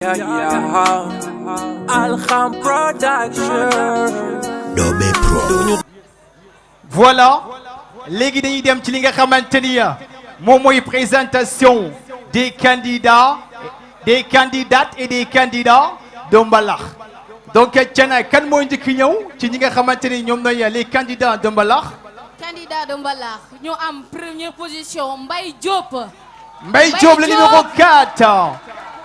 Alham Production. Dobe Pro. Voilà léegi dañuy dem ci li nga xamante ni moom mooy présentation des candidats des candidates et des candidats de mbalax donc Thiana kan moo njëkk ñëw ci ñi nga xamante ni ñoom ñooy les candidats de mbalax. Candidat de mbalax ñu am première position Mbaye Diop. Mbaye Diop le numéro 4.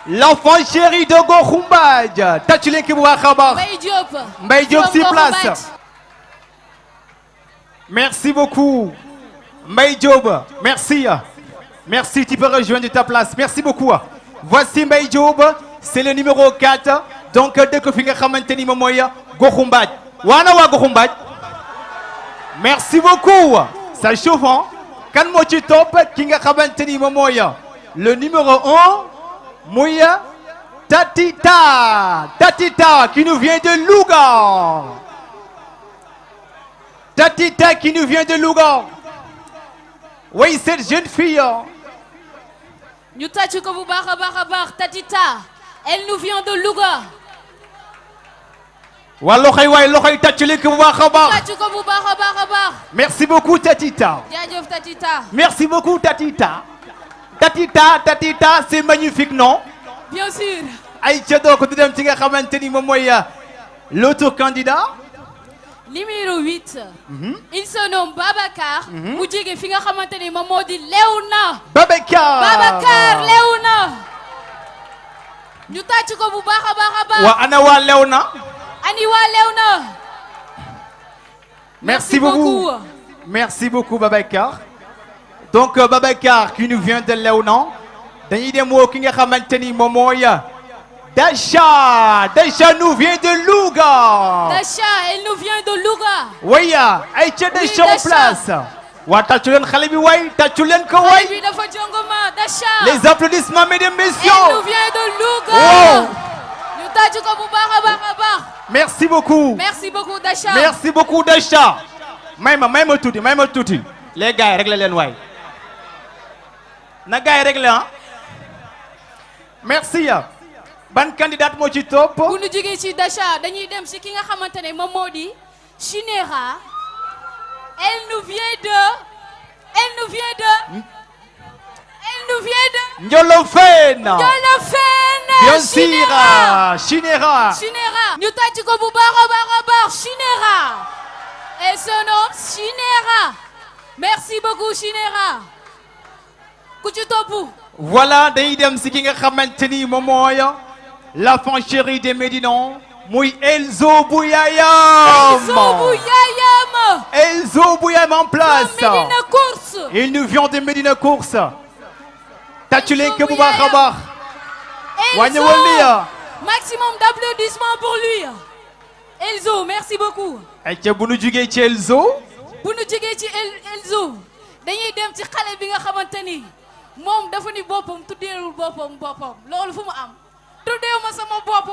L'enfant chéri de Gokhoumbadj. Tàccu leen ki bu baax a baax. Mbaye Diop. Mbaye Diop sur place. Merci beaucoup. Mbaye Diop, merci. Merci, tu peux rejoindre ta place. Merci beaucoup. Voici Mbaye Diop, c'est le numéro 4. Donc, dëkk fi nga xamante ni moom mooy Gokhoumbadj. Waana waa Gokhoumbadj. Merci beaucoup. Ça chauffe, hein? Kan moo ci topp ki nga xamante ni moom mooy le numéro 1. Mouya Tatita qui nous vient de Louga. Tatita qui nous vient de Louga. Oui, cette jeune fille. ñu tàcc ko bu baax a baax a baax Tatita. Elle nous vient de Louga. waa loxoy tàcc leen ko bu baax a baax. tàcc ko bu baax a baax a baax. Merci beaucoup Tatita. jaajëf Tatita. Merci beaucoup Tatita. Tatita, c'est magnifique, non? Bien sûr. Aïcha donc di dem ci nga xamante ni moom mooy l'autre candidat. Numéro 8. Il se nomme Babacar. mu jóge fi nga xamante ni moom moo di Léona. Babacar Léona. ñu tàcc ko bu baax a baax a baax. waa ana waa Léona. ani waa Léona. Merci beaucoup. Merci beaucoup Babacar. Donc Babacar qui nous vient de Léona. dañuy dem woo ki nga xamante ni moom mooy Dacha nous vient de Louga. Dacha elle nous vient de Louga. oui Aïcha Dacha en place. waa tàccu leen xale bi waay tàccu leen ko waay. xale bi dafa jongoma Dacha. les applaudissements mesdames messieurs. elle nous vient de Louga. wow. ñu tàcc ko bu baax a baax a baax. merci beaucoup. merci beaucoup Dacha. merci beaucoup Dacha. may ma tuuti les gars yi réglé leen waay. na gars yi réglé ah. merci. ban candidate moo ci topp. bu ñu jógee ci Dacha dañuy dem ci ki nga xamante ne moom moo di Chinera. elle nous vient de. Njolofène. bien Chinera. sûr Chinera. ñu tàcc ko bu baax a baax a baax Chinera. elle se nomme Chinera. merci beaucoup Chinera. ku ci topp. voilà dañuy dem ci ki nga xamante ni moom mooy l'enfant chéri des Médinans muy Elzo Bouyayam. Elzo Bouyayam en place. Médina Course. il nous vient de Médina Course. tàccu leen ko bu baax a baax. maximum d'applaudissements pour lui. Elzo merci beaucoup. ayca bu nu jugee ci Elzo. Elzo dañuy dem ci xale bi nga xamante ni moom dafa ni boppam tuddeewul boppam loolu fu mu am tuddeewu ma sama bopp.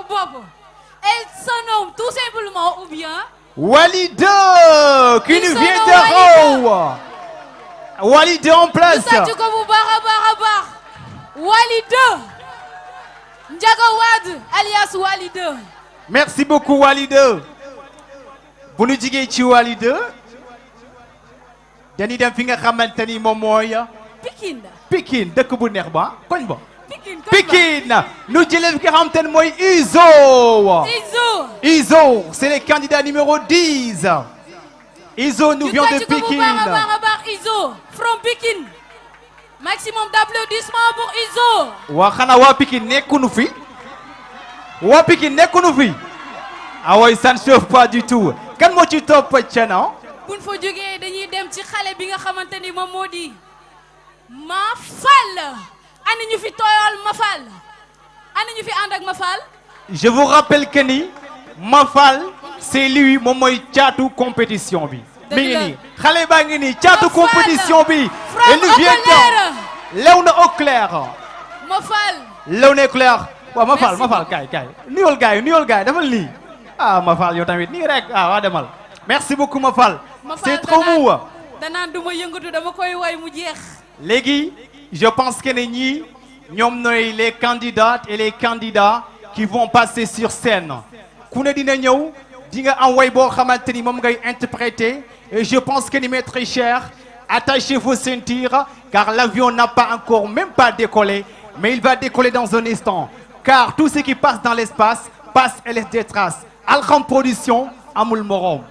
Elle se nomme tout simplement ou bien. Walida qui nous vient de Raw. Walida en place. ñu tàcc ko bu baax a baax. Walida. Ndiaga Wade alias Walida. merci beaucoup Walida. bu nu jugee ci Walida. dañuy dem fi nga xamante ni moom mooy. Pikine dëkk bu neex ba koñ ba. Pikine nu jëlee fi nga xamante ni mooy Izo c'est le candidat numéro 10. Izo nous vient de Pikine. Izo from Pikine. maximum d'applaudissements pour Izo. waa xanaa waa Pikine nekkunu fi. ah oui ça ne chauffe pas du tout. kan moo ci topp Thiana. buñ fa jógee dañuy dem ci xale bi nga xamante ni moom moo di Mafal. ani ñu fi tooyal Mafal. ani ñu fi ànd ak Mafal. je vous rappelle que ni Mafal c'est lui moom mooy caatu compétition bi. mi ngi nii xale baa ngi nii caatu compétition bi. il nous vient de Léona Auclair. Léona Auclair. waaw Mafal kaay nuyol gaay dafa lii. ah Mafal yow tamit nii rek waa demal. merci beaucoup Mafal. c'est trop mou. danaan du ma yëngatu dama koy way mu jeex. léegi je pense que ne ñii ñoom ñooy les candidates et les candidats qui vont passer sur scène. Ku ne dina ñëw di nga am way boo xamante ni moom ngay interpréter et je pense que ni mes très chers, attachez vos ceintures car l'avion n'a pas encore même pas décollé, mais il va décoller dans un instant. Car tout ce qui passe dans l'espace passe et laisse des traces. Alkham Production amul morom.